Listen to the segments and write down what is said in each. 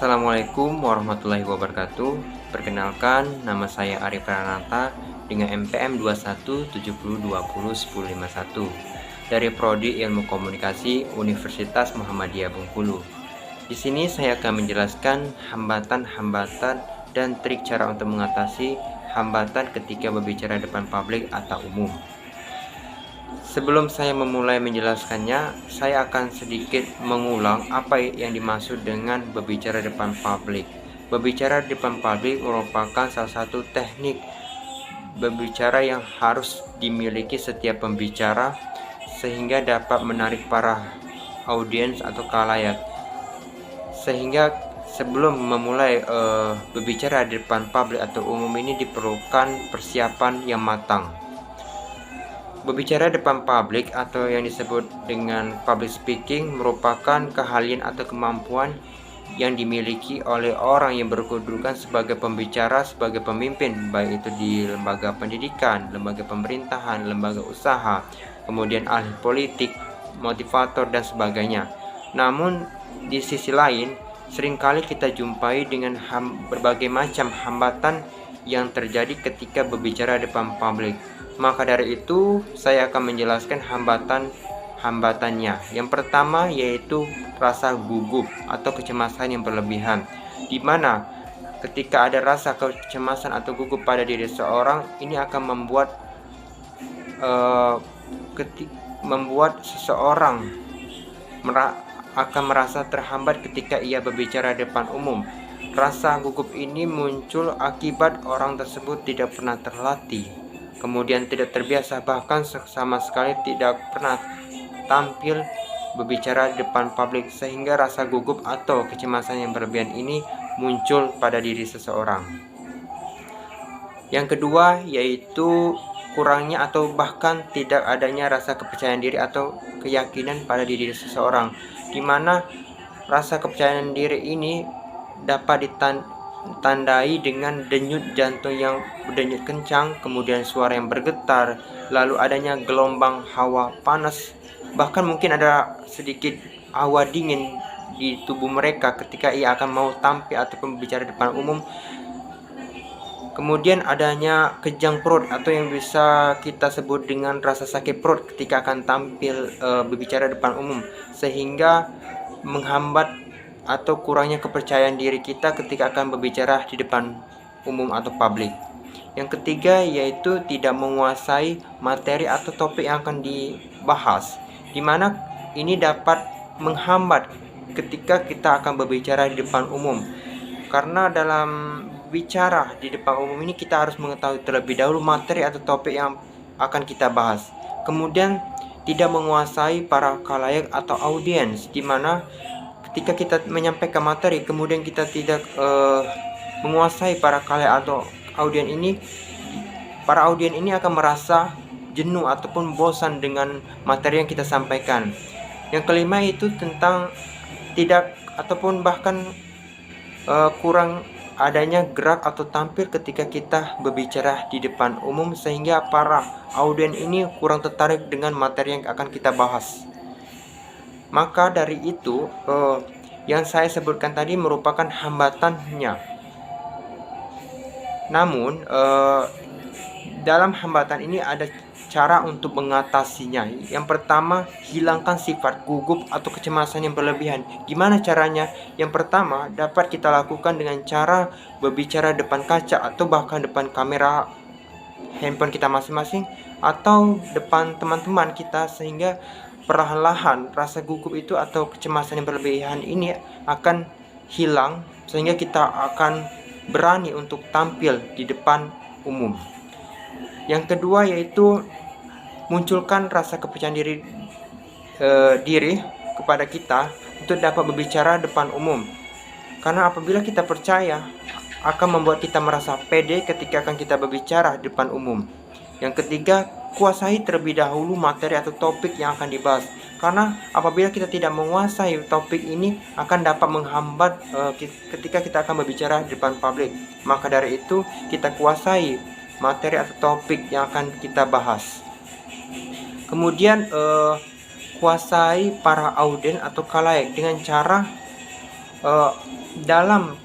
Assalamualaikum warahmatullahi wabarakatuh. Perkenalkan, nama saya Ari Pranata dengan NPM 2170201051 dari Prodi Ilmu Komunikasi Universitas Muhammadiyah Bengkulu. Di sini saya akan menjelaskan hambatan-hambatan dan trik cara untuk mengatasi hambatan ketika berbicara depan publik atau umum. Sebelum saya memulai menjelaskannya, saya akan sedikit mengulang apa yang dimaksud dengan berbicara depan publik. Berbicara depan publik merupakan salah satu teknik berbicara yang harus dimiliki setiap pembicara sehingga dapat menarik para audiens atau khalayak. Sehingga sebelum memulai berbicara di depan publik atau umum ini diperlukan persiapan yang matang. Berbicara depan publik atau yang disebut dengan public speaking merupakan keahlian atau kemampuan yang dimiliki oleh orang yang berkedudukan sebagai pembicara, sebagai pemimpin, baik itu di lembaga pendidikan, lembaga pemerintahan, lembaga usaha, kemudian ahli politik, motivator, dan sebagainya. Namun di sisi lain, seringkali kita jumpai dengan berbagai macam hambatan yang terjadi ketika berbicara depan publik. Maka dari itu, saya akan menjelaskan hambatannya. Yang pertama yaitu rasa gugup atau kecemasan yang berlebihan, di mana ketika ada rasa kecemasan atau gugup pada diri seorang, ini akan membuat seseorang akan merasa terhambat ketika ia berbicara depan umum. Rasa gugup ini muncul akibat orang tersebut tidak pernah terlatih, kemudian tidak terbiasa, bahkan sama sekali tidak pernah tampil berbicara depan publik, sehingga rasa gugup atau kecemasan yang berlebihan ini muncul pada diri seseorang. Yang kedua yaitu kurangnya atau bahkan tidak adanya rasa kepercayaan diri atau keyakinan pada diri seseorang, di mana rasa kepercayaan diri ini dapat ditandai dengan denyut jantung yang berdenyut kencang, kemudian suara yang bergetar, lalu adanya gelombang hawa panas, bahkan mungkin ada sedikit hawa dingin di tubuh mereka ketika ia akan mau tampil ataupun berbicara di depan umum. Kemudian adanya kejang perut atau yang bisa kita sebut dengan rasa sakit perut ketika akan tampil berbicara di depan umum, sehingga menghambat atau kurangnya kepercayaan diri kita ketika akan berbicara di depan umum atau publik. Yang ketiga yaitu tidak menguasai materi atau topik yang akan dibahas, di mana ini dapat menghambat ketika kita akan berbicara di depan umum. Karena dalam bicara di depan umum ini kita harus mengetahui terlebih dahulu materi atau topik yang akan kita bahas. Kemudian tidak menguasai para khalayak atau audiens, di mana ketika kita menyampaikan materi kemudian kita tidak menguasai para khalayak atau audiens ini, para audiens ini akan merasa jenuh ataupun bosan dengan materi yang kita sampaikan. Yang kelima itu tentang tidak ataupun bahkan kurang adanya gerak atau tampil ketika kita berbicara di depan umum, sehingga para audiens ini kurang tertarik dengan materi yang akan kita bahas. Maka dari itu yang saya sebutkan tadi merupakan hambatannya. Namun dalam hambatan ini ada cara untuk mengatasinya. Yang pertama, hilangkan sifat gugup atau kecemasan yang berlebihan. Gimana caranya? Yang pertama dapat kita lakukan dengan cara berbicara depan kaca atau bahkan depan kamera handphone kita masing-masing atau depan teman-teman kita, sehingga perlahan-lahan rasa gugup itu atau kecemasan yang berlebihan ini akan hilang, sehingga kita akan berani untuk tampil di depan umum. Yang kedua yaitu munculkan rasa kepercayaan diri kepada kita untuk dapat berbicara depan umum. Karena apabila kita percaya, akan membuat kita merasa pede ketika akan kita berbicara di depan umum. Yang ketiga, kuasai terlebih dahulu materi atau topik yang akan dibahas. Karena apabila kita tidak menguasai topik ini akan dapat menghambat ketika kita akan berbicara di depan publik. Maka dari itu kita kuasai materi atau topik yang akan kita bahas. Kemudian kuasai para audiens atau khalayak dengan cara dalam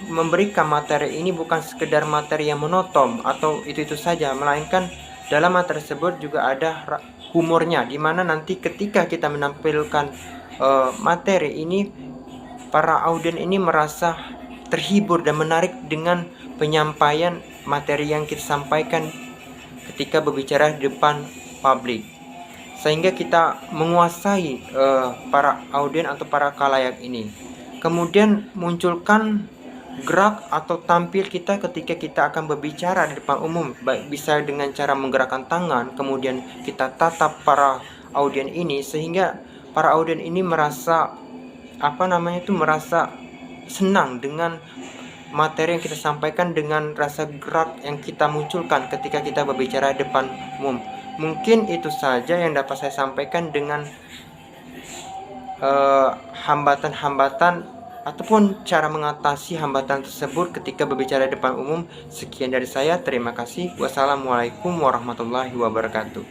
memberikan materi ini bukan sekedar materi yang monoton atau itu saja, melainkan dalam materi tersebut juga ada humornya, dimana nanti ketika kita menampilkan materi ini, para audien ini merasa terhibur dan menarik dengan penyampaian materi yang kita sampaikan ketika berbicara di depan publik, sehingga kita menguasai para audien atau para khalayak ini. Kemudian munculkan gerak atau tampil kita ketika kita akan berbicara di depan umum, baik bisa dengan cara menggerakkan tangan, kemudian kita tatap para audien ini, sehingga para audien ini merasa merasa senang dengan materi yang kita sampaikan, dengan rasa gerak yang kita munculkan ketika kita berbicara di depan umum. Mungkin itu saja yang dapat saya sampaikan dengan hambatan-hambatan ataupun cara mengatasi hambatan tersebut ketika berbicara di depan umum. Sekian dari saya, terima kasih. Wassalamualaikum warahmatullahi wabarakatuh.